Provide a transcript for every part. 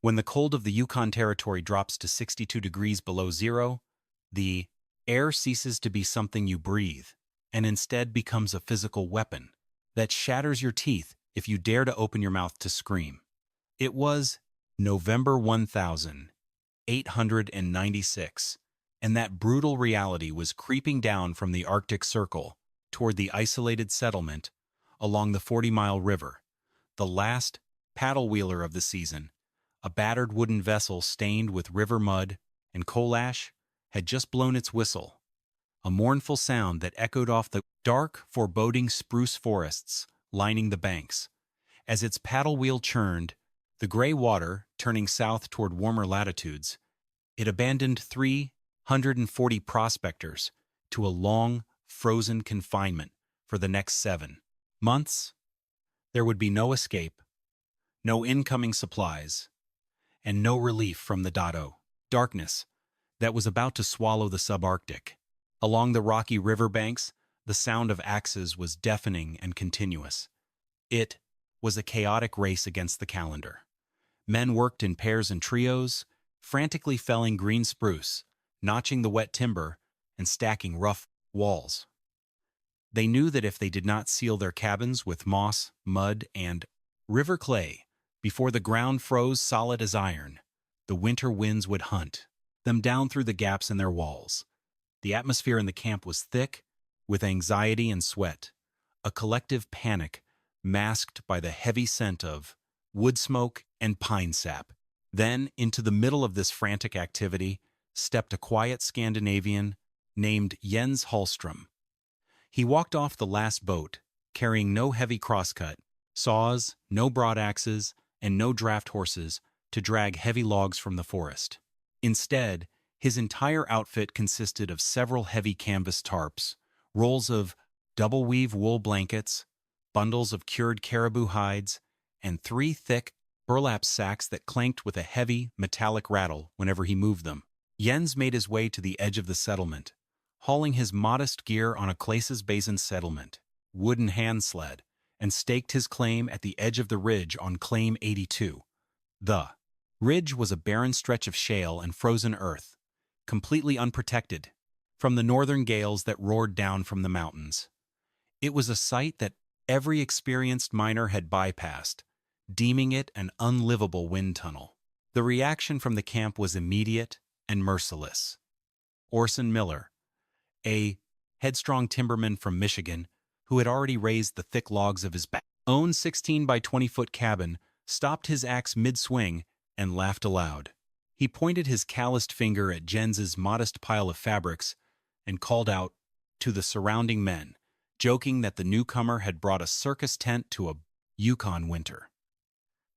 When the cold of the Yukon territory drops to 62 degrees below zero, the air ceases to be something you breathe and instead becomes a physical weapon that shatters your teeth if you dare to open your mouth to scream. It was November 1896, and that brutal reality was creeping down from the Arctic Circle toward the isolated settlement along the 40-mile river. The last paddle wheeler of the season, a battered wooden vessel stained with river mud and coal ash, had just blown its whistle, a mournful sound that echoed off the dark, foreboding spruce forests lining the banks. As its paddle wheel churned, the gray water turning south toward warmer latitudes, it abandoned 340 prospectors to a long, frozen confinement for the next 7 months. There would be no escape, no incoming supplies, and no relief from the darkness that was about to swallow the subarctic. Along the rocky riverbanks, the sound of axes was deafening and continuous. It was a chaotic race against the calendar. Men worked in pairs and trios, frantically felling green spruce, notching the wet timber, and stacking rough walls. They knew that if they did not seal their cabins with moss, mud, and river clay before the ground froze solid as iron, the winter winds would hunt them down through the gaps in their walls. The atmosphere in the camp was thick with anxiety and sweat, a collective panic masked by the heavy scent of wood smoke and pine sap. Then, into the middle of this frantic activity, stepped a quiet Scandinavian named Jens Hallstrom. He walked off the last boat, carrying no heavy crosscut, saws, no broad axes, and no draft horses to drag heavy logs from the forest. Instead, his entire outfit consisted of several heavy canvas tarps, rolls of double-weave wool blankets, bundles of cured caribou hides, and 3 thick burlap sacks that clanked with a heavy, metallic rattle whenever he moved them. Jens made his way to the edge of the settlement, hauling his modest gear on a Claces Basin settlement wooden hand sled, and staked his claim at the edge of the ridge on Claim 82. The ridge was a barren stretch of shale and frozen earth, completely unprotected from the northern gales that roared down from the mountains. It was a site that every experienced miner had bypassed, deeming it an unlivable wind tunnel. The reaction from the camp was immediate and merciless. Orson Miller, a headstrong timberman from Michigan who had already raised the thick logs of his own 16 by 20-foot cabin, stopped his axe mid-swing and laughed aloud. He pointed his calloused finger at Jens's modest pile of fabrics and called out to the surrounding men, joking that the newcomer had brought a circus tent to a Yukon winter.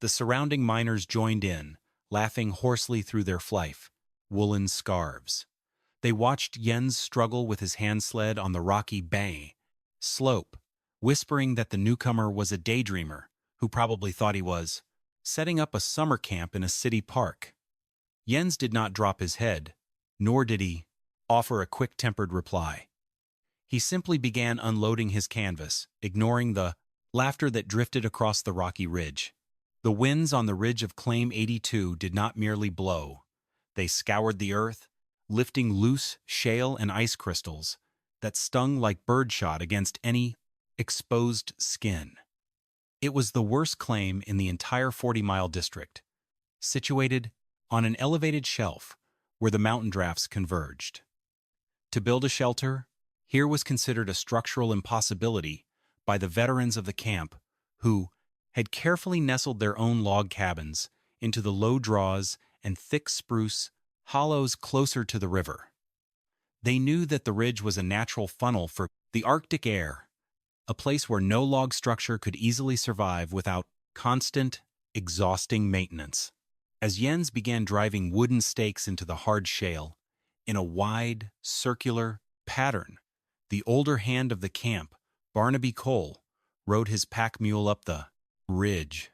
The surrounding miners joined in, laughing hoarsely through their flife, woolen scarves. They watched Jens struggle with his hand sled on the rocky bay slope, whispering that the newcomer was a daydreamer who probably thought he was setting up a summer camp in a city park. Jens did not drop his head, nor did he offer a quick-tempered reply. He simply began unloading his canvas, ignoring the laughter that drifted across the rocky ridge. The winds on the ridge of Claim 82 did not merely blow. They scoured the earth, lifting loose shale and ice crystals that stung like birdshot against any exposed skin. It was the worst claim in the entire 40-mile district, situated on an elevated shelf where the mountain drafts converged. To build a shelter, here was considered a structural impossibility by the veterans of the camp who had carefully nestled their own log cabins into the low draws and thick spruce hollows closer to the river. They knew that the ridge was a natural funnel for the Arctic air, a place where no log structure could easily survive without constant, exhausting maintenance. As Jens began driving wooden stakes into the hard shale, in a wide, circular pattern, the older hand of the camp, Barnaby Cole, rode his pack mule up the ridge.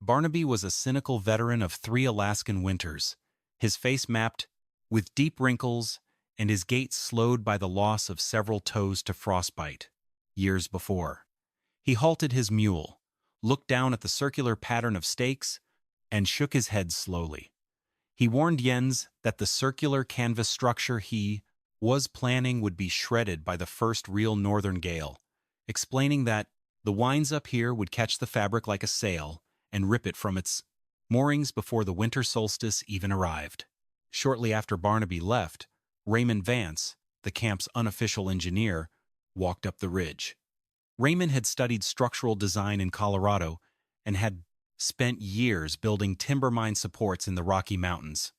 Barnaby was a cynical veteran of 3 Alaskan winters, his face mapped with deep wrinkles and his gait slowed by the loss of several toes to frostbite years before. He halted his mule, looked down at the circular pattern of stakes, and shook his head slowly. He warned Jens that the circular canvas structure he was planning would be shredded by the first real northern gale, explaining that the winds up here would catch the fabric like a sail and rip it from its moorings before the winter solstice even arrived. Shortly after Barnaby left, Raymond Vance, the camp's unofficial engineer, walked up the ridge. Raymond had studied structural design in Colorado and had spent years building timber mine supports in the Rocky Mountains.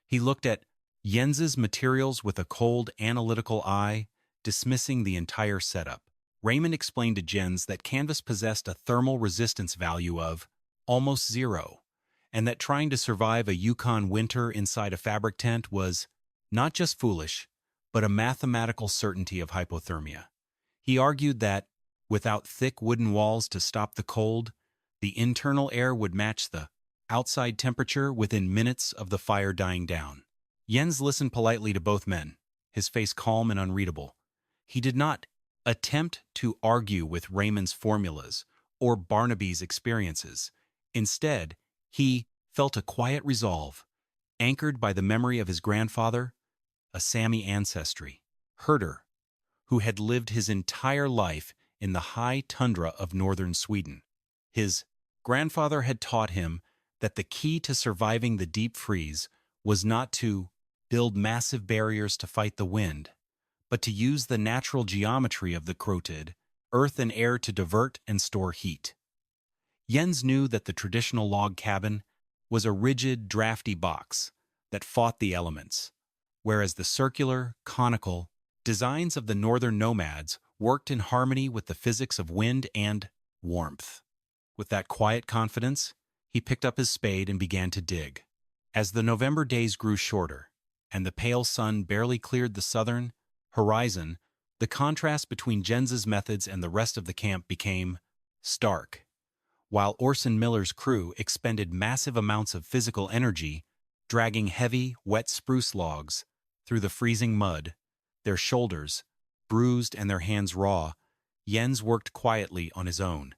He looked at Jens's materials with a cold, analytical eye, dismissing the entire setup. Raymond explained to Jens that canvas possessed a thermal resistance value of almost zero, and that trying to survive a Yukon winter inside a fabric tent was not just foolish, but a mathematical certainty of hypothermia. He argued that, without thick wooden walls to stop the cold, the internal air would match the outside temperature within minutes of the fire dying down. Jens listened politely to both men, his face calm and unreadable. He did not attempt to argue with Raymond's formulas or Barnaby's experiences. Instead, he felt a quiet resolve, anchored by the memory of his grandfather, a Sami ancestry, herder, who had lived his entire life in the high tundra of northern Sweden. His grandfather had taught him that the key to surviving the deep freeze was not to build massive barriers to fight the wind, but to use the natural geometry of the crotid, earth and air to divert and store heat. Jens knew that the traditional log cabin was a rigid, drafty box that fought the elements, whereas the circular, conical designs of the northern nomads worked in harmony with the physics of wind and warmth. With that quiet confidence, he picked up his spade and began to dig. As the November days grew shorter, and the pale sun barely cleared the southern horizon, the contrast between Jens's methods and the rest of the camp became stark. While Orson Miller's crew expended massive amounts of physical energy, dragging heavy, wet spruce logs through the freezing mud, their shoulders bruised and their hands raw, Jens worked quietly on his own.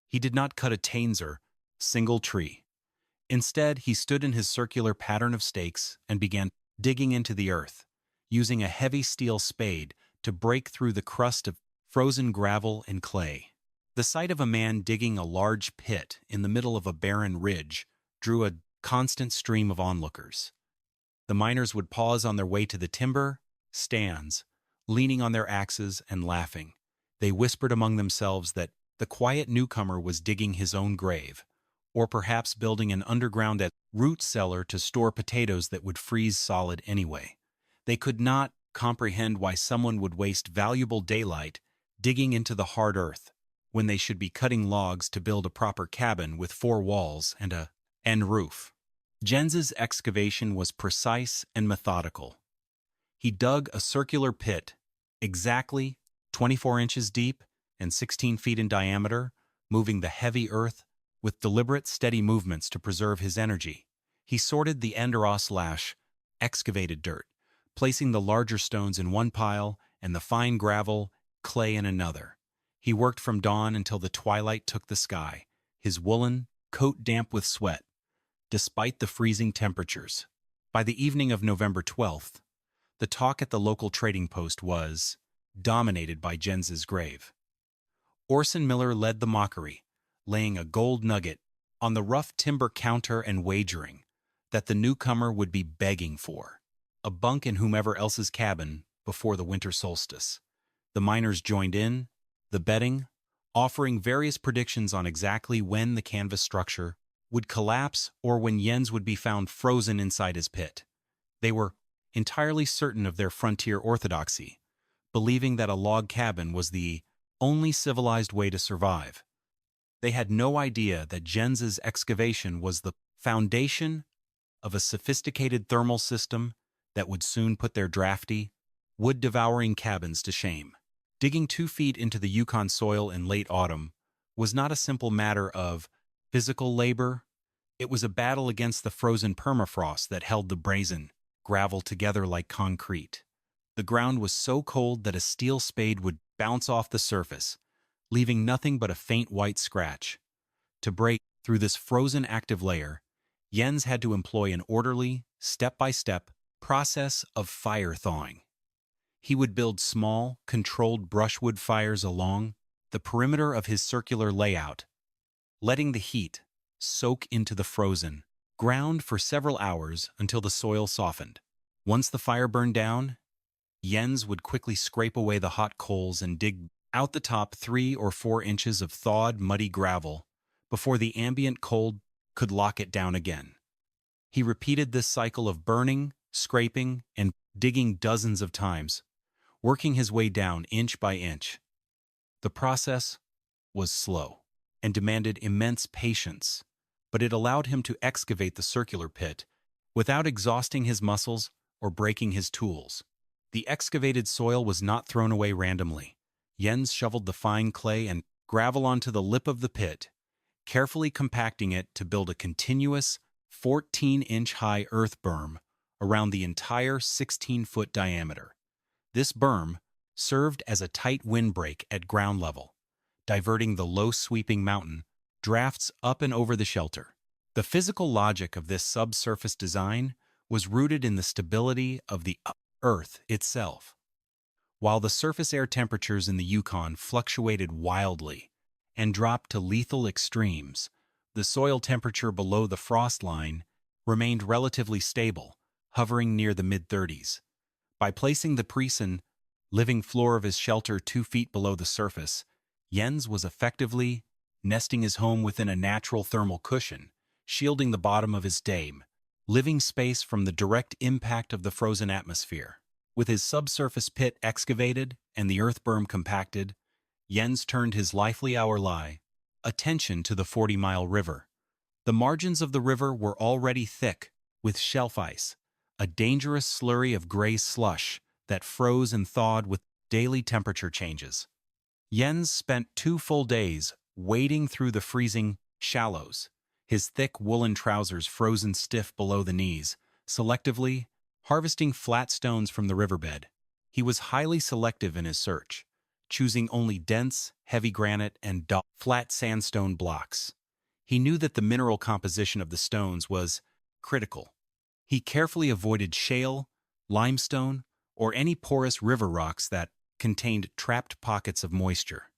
He did not cut a Taenzer, single tree. Instead, he stood in his circular pattern of stakes and began digging into the earth, using a heavy steel spade to break through the crust of frozen gravel and clay. The sight of a man digging a large pit in the middle of a barren ridge drew a constant stream of onlookers. The miners would pause on their way to the timber stands, leaning on their axes and laughing. They whispered among themselves that the quiet newcomer was digging his own grave, or perhaps building an underground root cellar to store potatoes that would freeze solid anyway. They could not comprehend why someone would waste valuable daylight digging into the hard earth when they should be cutting logs to build a proper cabin with 4 walls and a roof. Jens's excavation was precise and methodical. He dug a circular pit, exactly 24 inches deep and 16 feet in diameter, moving the heavy earth with deliberate, steady movements to preserve his energy. He sorted the excavated dirt, placing the larger stones in one pile and the fine gravel, clay in another. He worked from dawn until the twilight took the sky, his woolen coat damp with sweat, despite the freezing temperatures. By the evening of November 12th, the talk at the local trading post was dominated by Jens's grave. Orson Miller led the mockery, laying a gold nugget on the rough timber counter and wagering that the newcomer would be begging for a bunk in whomever else's cabin before the winter solstice. The miners joined in the betting, offering various predictions on exactly when the canvas structure would collapse or when Jens would be found frozen inside his pit. They were entirely certain of their frontier orthodoxy, believing that a log cabin was the only civilized way to survive. They had no idea that Jens's excavation was the foundation of a sophisticated thermal system that would soon put their drafty, wood-devouring cabins to shame. Digging 2 feet into the Yukon soil in late autumn was not a simple matter of physical labor. It was a battle against the frozen permafrost that held the brazen gravel together like concrete. The ground was so cold that a steel spade would bounce off the surface, leaving nothing but a faint white scratch. To break through this frozen active layer, Jens had to employ an orderly, step-by-step process of fire thawing. He would build small, controlled brushwood fires along the perimeter of his circular layout, letting the heat soak into the frozen ground for several hours until the soil softened. Once the fire burned down, Jens would quickly scrape away the hot coals and dig out the top 3 or 4 inches of thawed, muddy gravel before the ambient cold could lock it down again. He repeated this cycle of burning, scraping, and digging dozens of times, working his way down inch by inch. The process was slow and demanded immense patience, but it allowed him to excavate the circular pit without exhausting his muscles or breaking his tools. The excavated soil was not thrown away randomly. Jens shoveled the fine clay and gravel onto the lip of the pit, carefully compacting it to build a continuous 14-inch-high earth berm around the entire 16-foot diameter. This berm served as a tight windbreak at ground level, diverting the low-sweeping mountain drafts up and over the shelter. The physical logic of this subsurface design was rooted in the stability of the Earth itself. While the surface air temperatures in the Yukon fluctuated wildly and dropped to lethal extremes, the soil temperature below the frost line remained relatively stable, hovering near the mid-30s. By placing the prison living floor of his shelter 2 feet below the surface, Jens was effectively nesting his home within a natural thermal cushion, shielding the bottom of his living space from the direct impact of the frozen atmosphere. With his subsurface pit excavated and the earth berm compacted, Jens turned his lively attention to the 40-mile river. The margins of the river were already thick with shelf ice, a dangerous slurry of gray slush that froze and thawed with daily temperature changes. Jens spent 2 full days wading through the freezing shallows, his thick woolen trousers frozen stiff below the knees, selectively harvesting flat stones from the riverbed. He was highly selective in his search, choosing only dense, heavy granite and flat sandstone blocks. He knew that the mineral composition of the stones was critical. He carefully avoided shale, limestone, or any porous river rocks that contained trapped pockets of moisture.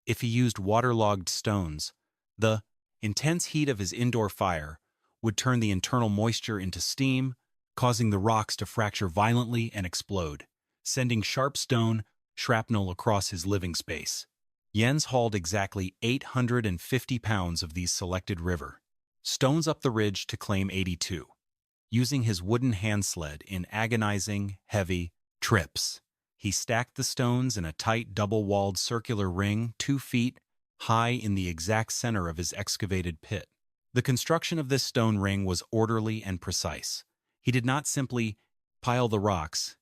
If he used waterlogged stones, the intense heat of his indoor fire would turn the internal moisture into steam, causing the rocks to fracture violently and explode, sending sharp stone shrapnel across his living space. Jens hauled exactly 850 pounds of these selected river stones up the ridge to claim 82, using his wooden hand sled in agonizing, heavy trips. He stacked the stones in a tight double-walled circular ring 2 feet high in the exact center of his excavated pit. The construction of this stone ring was orderly and precise. He did not simply pile the rocks.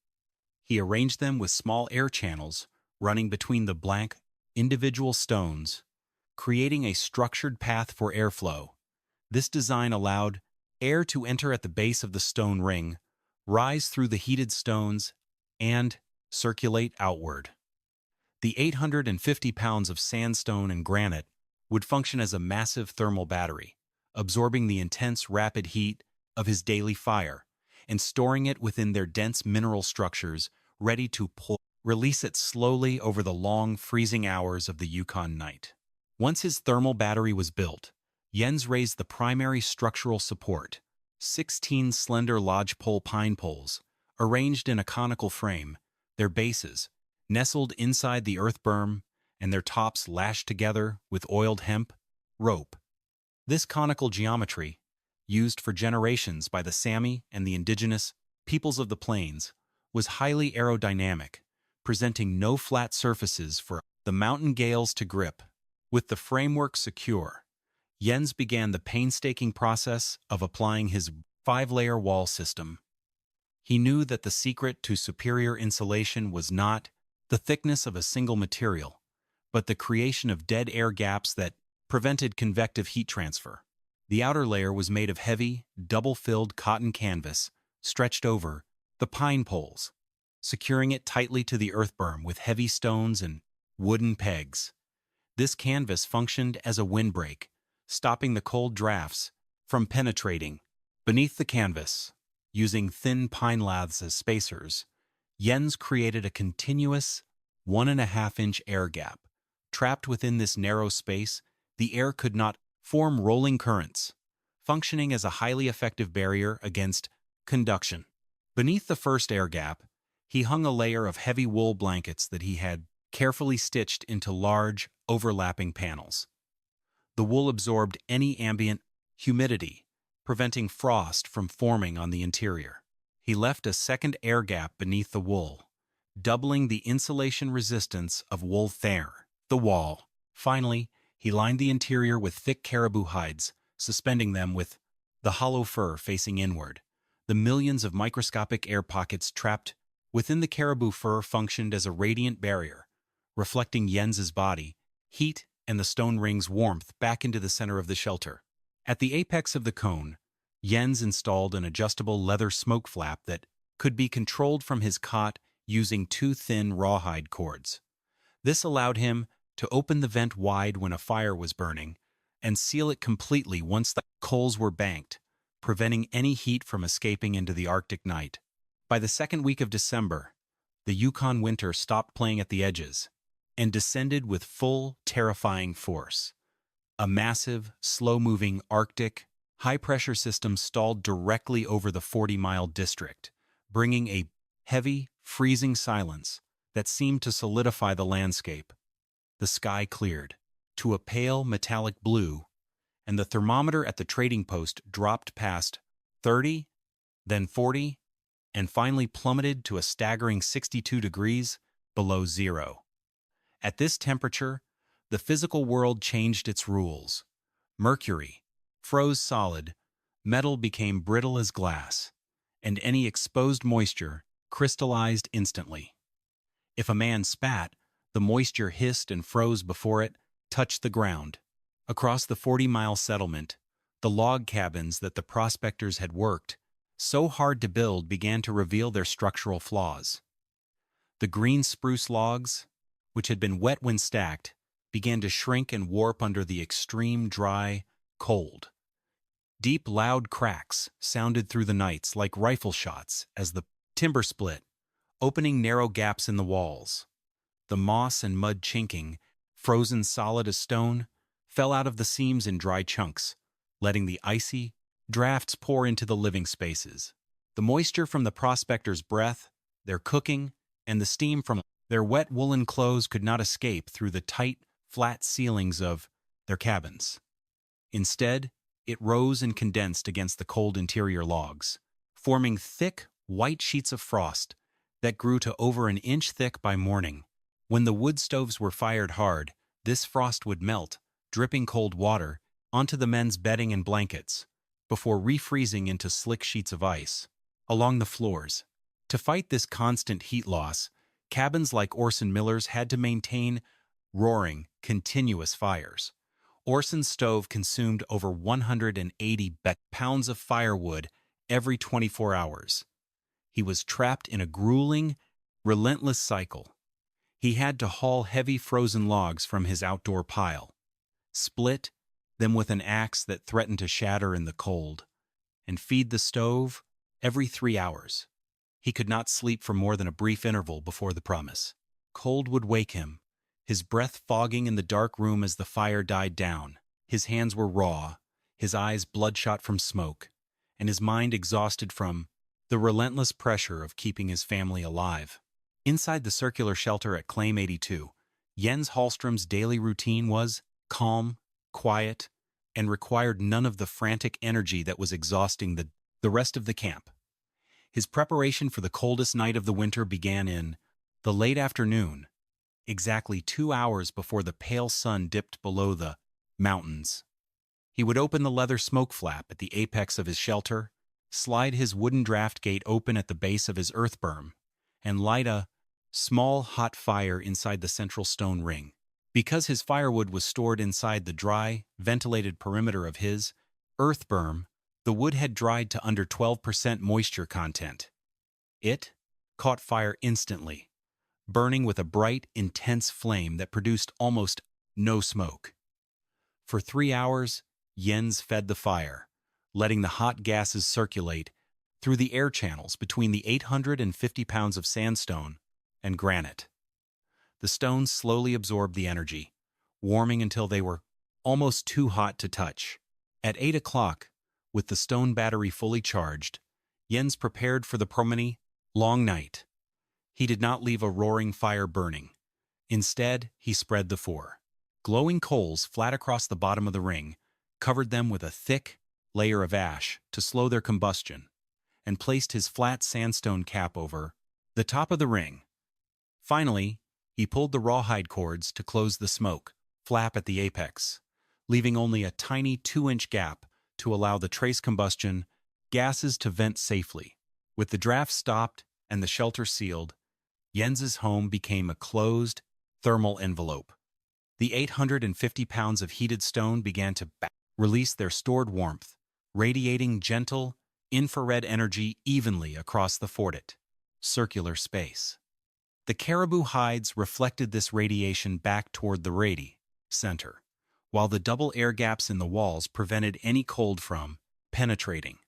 He arranged them with small air channels running between the blank, individual stones, creating a structured path for airflow. This design allowed air to enter at the base of the stone ring, rise through the heated stones, and circulate outward. The 850 pounds of sandstone and granite would function as a massive thermal battery, absorbing the intense, rapid heat of his daily fire and storing it within their dense mineral structures, ready to release it slowly over the long, freezing hours of the Yukon night. Once his thermal battery was built, Jens raised the primary structural support, 16 slender lodgepole pine poles, arranged in a conical frame, their bases nestled inside the earth berm and their tops lashed together with oiled hemp rope. This conical geometry, used for generations by the Sami and the indigenous peoples of the plains, was highly aerodynamic, presenting no flat surfaces for the mountain gales to grip. With the framework secure, Jens began the painstaking process of applying his 5-layer wall system. He knew that the secret to superior insulation was not the thickness of a single material, but the creation of dead air gaps that prevented convective heat transfer. The outer layer was made of heavy, double-filled cotton canvas stretched over the pine poles, securing it tightly to the earth berm with heavy stones and wooden pegs. This canvas functioned as a windbreak, stopping the cold drafts from penetrating. Beneath the canvas, using thin pine laths as spacers, Jens created a continuous 1.5-inch air gap. Trapped within this narrow space, the air could not form rolling currents, functioning as a highly effective barrier against conduction. Beneath the first air gap, he hung a layer of heavy wool blankets that he had carefully stitched into large, overlapping panels. The wool absorbed any ambient humidity, preventing frost from forming on the interior. He left a second air gap beneath the wool, doubling the insulation resistance of wool the wall. Finally, he lined the interior with thick caribou hides, suspending them with the hollow fur facing inward. The millions of microscopic air pockets trapped within the caribou fur functioned as a radiant barrier, reflecting Jens's body, heat, and the stone ring's warmth back into the center of the shelter. At the apex of the cone, Jens installed an adjustable leather smoke flap that could be controlled from his cot using 2 thin rawhide cords. This allowed him to open the vent wide when a fire was burning and seal it completely once the coals were banked, preventing any heat from escaping into the Arctic night. By the second week of December, the Yukon winter stopped playing at the edges and descended with full, terrifying force. A massive, slow-moving Arctic, high-pressure system stalled directly over the 40-mile district, bringing a heavy, freezing silence that seemed to solidify the landscape. The sky cleared to a pale, metallic blue, and the thermometer at the trading post dropped past 30, then 40, and finally plummeted to a staggering 62 degrees below zero. At this temperature, the physical world changed its rules. Mercury froze solid, metal became brittle as glass, and any exposed moisture crystallized instantly. If a man spat, the moisture hissed and froze before it touched the ground. Across the 40-mile settlement, the log cabins that the prospectors had worked so hard to build began to reveal their structural flaws. The green spruce logs, which had been wet when stacked, began to shrink and warp under the extreme dry cold. Deep, loud cracks sounded through the nights like rifle shots as the timber split, opening narrow gaps in the walls. The moss and mud chinking, frozen solid as stone, fell out of the seams in dry chunks, letting the icy drafts pour into the living spaces. The moisture from the prospectors' breath, their cooking, and the steam from their wet woolen clothes could not escape through the tight, flat ceilings of their cabins. Instead, it rose and condensed against the cold interior logs, forming thick, white sheets of frost that grew to over an inch thick by morning. When the wood stoves were fired hard, this frost would melt, dripping cold water, onto the men's bedding and blankets, before refreezing into slick sheets of ice along the floors. To fight this constant heat loss, cabins like Orson Miller's had to maintain roaring, continuous fires. Orson's stove consumed over 180 pounds of firewood every 24 hours. He was trapped in a grueling, relentless cycle. He had to haul heavy frozen logs from his outdoor pile, split them with an axe that threatened to shatter in the cold, and feed the stove every 3 hours. He could not sleep for more than a brief interval before the promise. Cold would wake him, his breath fogging in the dark room as the fire died down. His hands were raw, his eyes bloodshot from smoke, and his mind exhausted from the relentless pressure of keeping his family alive. Inside the circular shelter at Claim 82, Jens Hallstrom's daily routine was calm, quiet, and required none of the frantic energy that was exhausting the rest of the camp. His preparation for the coldest night of the winter began in the late afternoon, exactly 2 hours before the pale sun dipped below the mountains. He would open the leather smoke flap at the apex of his shelter, slide his wooden draft gate open at the base of his earth berm, and light a small, hot fire inside the central stone ring. Because his firewood was stored inside the dry, ventilated perimeter of his earth berm, the wood had dried to under 12% moisture content. It caught fire instantly, burning with a bright, intense flame that produced almost no smoke. For 3 hours, Jens fed the fire, letting the hot gases circulate through the air channels between the 850 pounds of sandstone and granite. The stones slowly absorbed the energy, warming until they were almost too hot to touch. At 8 o'clock, with the stone battery fully charged, Jens prepared for the promenade long night. He did not leave a roaring fire burning. Instead, he spread the four glowing coals flat across the bottom of the ring, covered them with a thick layer of ash to slow their combustion, and placed his flat sandstone cap over the top of the ring. Finally, he pulled the rawhide cords to close the smoke flap at the apex, leaving only a tiny 2-inch gap to allow the trace combustion gases to vent safely. With the draft stopped and the shelter sealed, Jens's home became a closed, thermal envelope. The 850 pounds of heated stone began to release their stored warmth, radiating gentle, infrared energy evenly across the forted, circular space. The caribou hides reflected this radiation back toward the radi center, while the double air gaps in the walls prevented any cold from penetrating.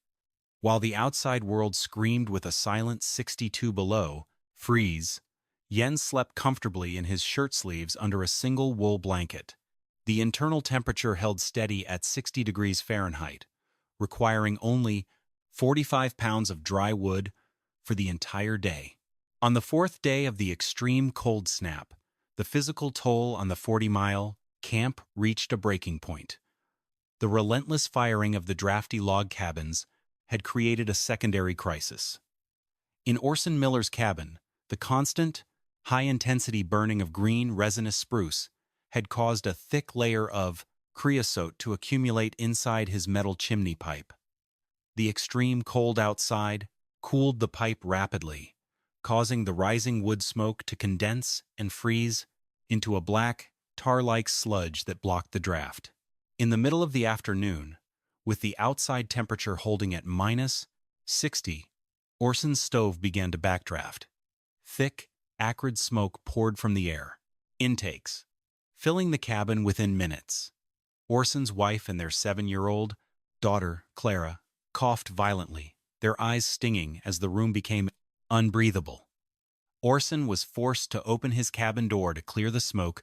While the outside world screamed with a silent 62 below freeze, Jens slept comfortably in his shirt sleeves under a single wool blanket. The internal temperature held steady at 60 degrees Fahrenheit, requiring only 45 pounds of dry wood for the entire day. On the fourth day of the extreme cold snap, the physical toll on the 40-mile camp reached a breaking point. The relentless firing of the drafty log cabins had created a secondary crisis. In Orson Miller's cabin, the constant, high-intensity burning of green resinous spruce had caused a thick layer of creosote to accumulate inside his metal chimney pipe. The extreme cold outside cooled the pipe rapidly, causing the rising wood smoke to condense and freeze into a black, tar-like sludge that blocked the draft. In the middle of the afternoon, with the outside temperature holding at minus 60, Orson's stove began to backdraft. Thick, acrid smoke poured from the air intakes, filling the cabin within minutes. Orson's wife and their 7-year-old daughter, Clara, coughed violently, their eyes stinging as the room became unbreathable. Orson was forced to open his cabin door to clear the smoke,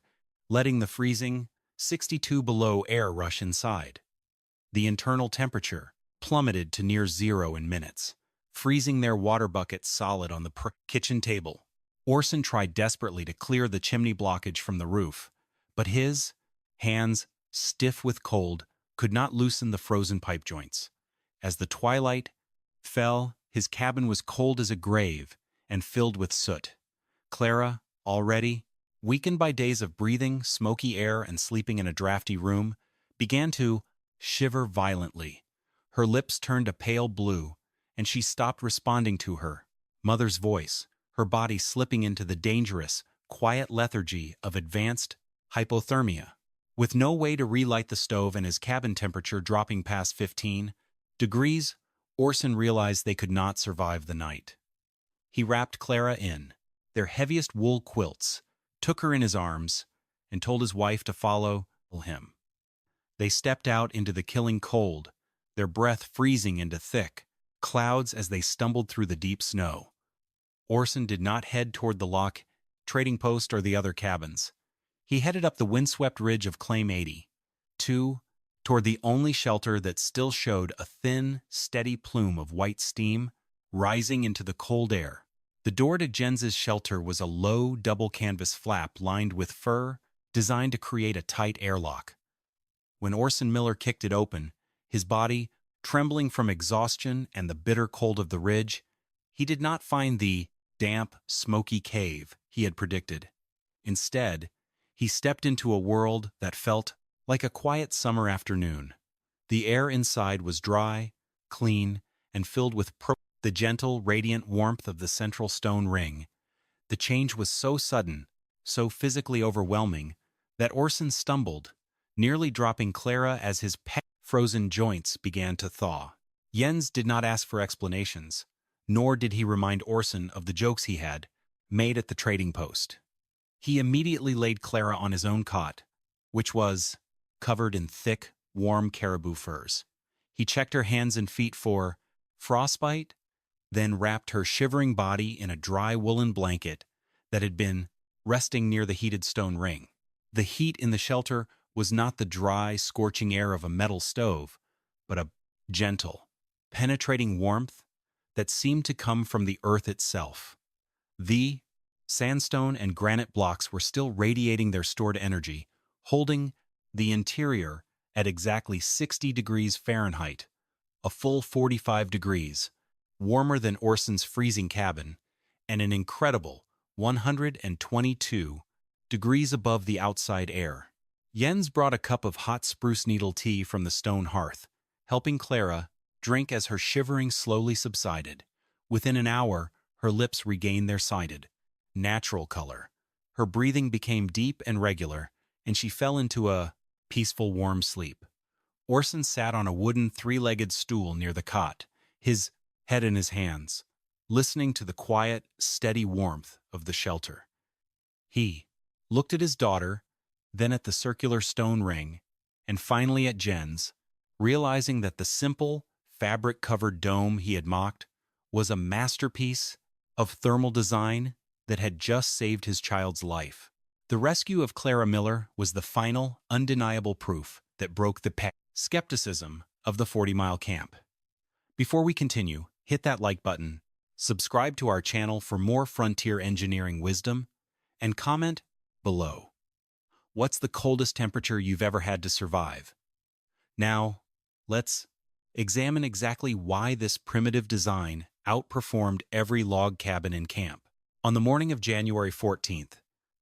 letting the freezing 62 below air rush inside. The internal temperature plummeted to near zero in minutes, freezing their water bucket solid on the kitchen table. Orson tried desperately to clear the chimney blockage from the roof, but his hands, stiff with cold, could not loosen the frozen pipe joints. As the twilight fell, his cabin was cold as a grave and filled with soot. Clara, already weakened by days of breathing smoky air and sleeping in a drafty room, began to shiver violently. Her lips turned a pale blue, and she stopped responding to her mother's voice, her body slipping into the dangerous, quiet lethargy of advanced hypothermia. With no way to relight the stove and his cabin temperature dropping past 15 degrees, Orson realized they could not survive the night. He wrapped Clara in their heaviest wool quilts, took her in his arms, and told his wife to follow him. They stepped out into the killing cold, their breath freezing into thick clouds as they stumbled through the deep snow. Orson did not head toward the lock, trading post, or the other cabins. He headed up the windswept ridge of Claim 80, toward the only shelter that still showed a thin, steady plume of white steam rising into the cold air. The door to Jens's shelter was a low, double canvas flap lined with fur, designed to create a tight airlock. When Orson Miller kicked it open, his body trembling from exhaustion and the bitter cold of the ridge, he did not find the damp, smoky cave he had predicted. Instead, he stepped into a world that felt like a quiet summer afternoon. The air inside was dry, clean, and filled with the gentle, radiant warmth of the central stone ring. The change was so sudden, so physically overwhelming, that Orson stumbled, nearly dropping Clara as his frozen joints began to thaw. Jens did not ask for explanations, nor did he remind Orson of the jokes he had made at the trading post. He immediately laid Clara on his own cot, which was covered in thick, warm caribou furs. He checked her hands and feet for frostbite, then wrapped her shivering body in a dry woolen blanket that had been resting near the heated stone ring. The heat in the shelter was not the dry, scorching air of a metal stove, but a gentle, penetrating warmth that seemed to come from the earth itself. The sandstone and granite blocks were still radiating their stored energy, holding the interior at exactly 60 degrees Fahrenheit, a full 45 degrees, warmer than Orson's freezing cabin, and an incredible 122 degrees above the outside air. Jens brought a cup of hot spruce needle tea from the stone hearth, helping Clara drink as her shivering slowly subsided. Within an hour, her lips regained their sided, natural color. Her breathing became deep and regular, and she fell into a peaceful, warm sleep. Orson sat on a wooden three-legged stool near the cot, his head in his hands, listening to the quiet, steady warmth of the shelter. He looked at his daughter, then at the circular stone ring, and finally at Jens, realizing that the simple, fabric-covered dome he had mocked was a masterpiece of thermal design that had just saved his child's life. The rescue of Clara Miller was the final, undeniable proof that broke the skepticism of the 40-mile camp. Before we continue, hit that like button, subscribe to our channel for more frontier engineering wisdom, and comment below. What's the coldest temperature you've ever had to survive? Now, let's examine exactly why this primitive design outperformed every log cabin in camp. On the morning of January 14th,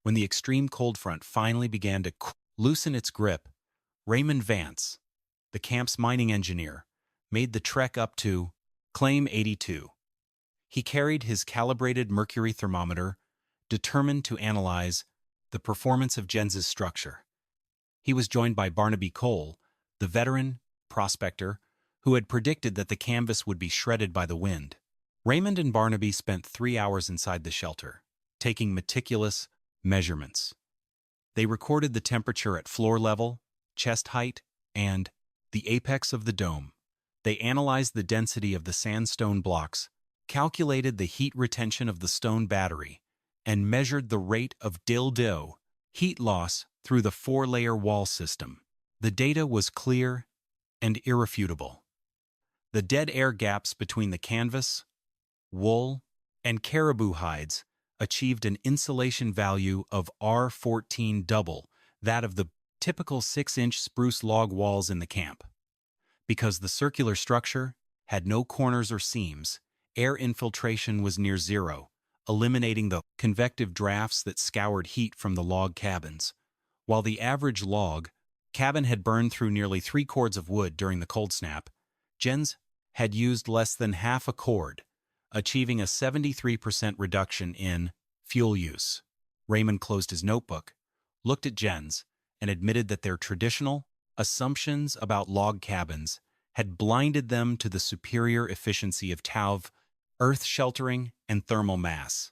when the extreme cold front finally began to loosen its grip, Raymond Vance, the camp's mining engineer, made the trek up to Claim 82. He carried his calibrated mercury thermometer, determined to analyze the performance of Jens's structure. He was joined by Barnaby Cole, the veteran prospector, who had predicted that the canvas would be shredded by the wind. Raymond and Barnaby spent 3 hours inside the shelter, taking meticulous measurements. They recorded the temperature at floor level, chest height, and the apex of the dome. They analyzed the density of the sandstone blocks, calculated the heat retention of the stone battery, and measured the rate of dildo heat loss through the 4-layer wall system. The data was clear and irrefutable. The dead air gaps between the canvas, wool, and caribou hides achieved an insulation value of R14, double that of the typical 6-inch spruce log walls in the camp. Because the circular structure had no corners or seams, air infiltration was near zero, eliminating the convective drafts that scoured heat from the log cabins. While the average log cabin had burned through nearly 3 cords of wood during the cold snap, Jens had used less than half a cord, achieving a 73% reduction in fuel use. Raymond closed his notebook, looked at Jens, and admitted that their traditional assumptions about log cabins had blinded them to the superior efficiency of TAV, earth sheltering, and thermal mass.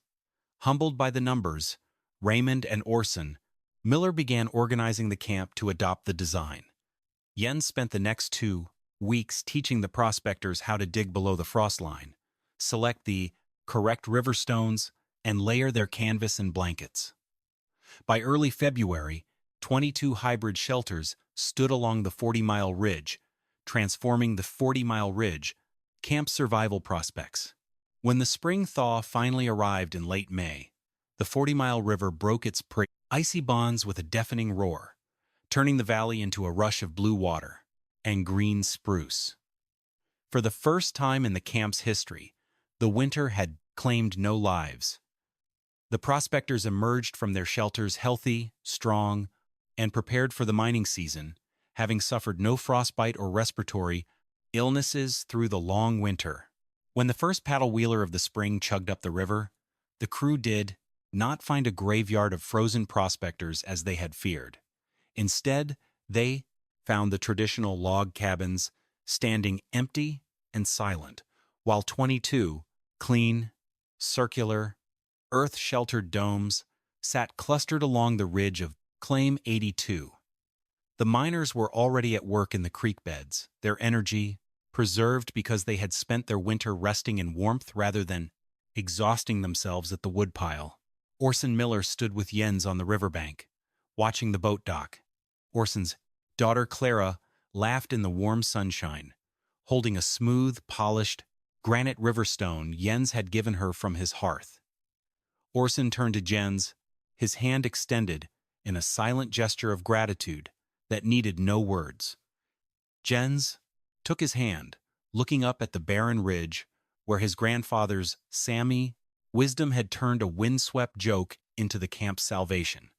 Humbled by the numbers, Raymond and Orson, Miller began organizing the camp to adopt the design. Jens spent the next 2 weeks teaching the prospectors how to dig below the frost line, select the correct river stones, and layer their canvas and blankets. By early February, 22 hybrid shelters stood along the 40-mile ridge, transforming the 40-mile ridge camp survival prospects. When the spring thaw finally arrived in late May, the 40-mile river broke its icy bonds with a deafening roar, turning the valley into a rush of blue water and green spruce. For the first time in the camp's history, the winter had claimed no lives. The prospectors emerged from their shelters healthy, strong, and prepared for the mining season, having suffered no frostbite or respiratory illnesses through the long winter. When the first paddle wheeler of the spring chugged up the river, the crew did not find a graveyard of frozen prospectors as they had feared. Instead, they found the traditional log cabins standing empty and silent, while 22 clean, circular, earth-sheltered domes sat clustered along the ridge of Claim 82. The miners were already at work in the creek beds, their energy preserved because they had spent their winter resting in warmth rather than exhausting themselves at the woodpile. Orson Miller stood with Jens on the riverbank, watching the boat dock. Orson's daughter Clara laughed in the warm sunshine, holding a smooth, polished, granite river stone Jens had given her from his hearth. Orson turned to Jens, his hand extended in a silent gesture of gratitude that needed no words. Jens took his hand, looking up at the barren ridge where his grandfather's Sami wisdom had turned a windswept joke into the camp's salvation.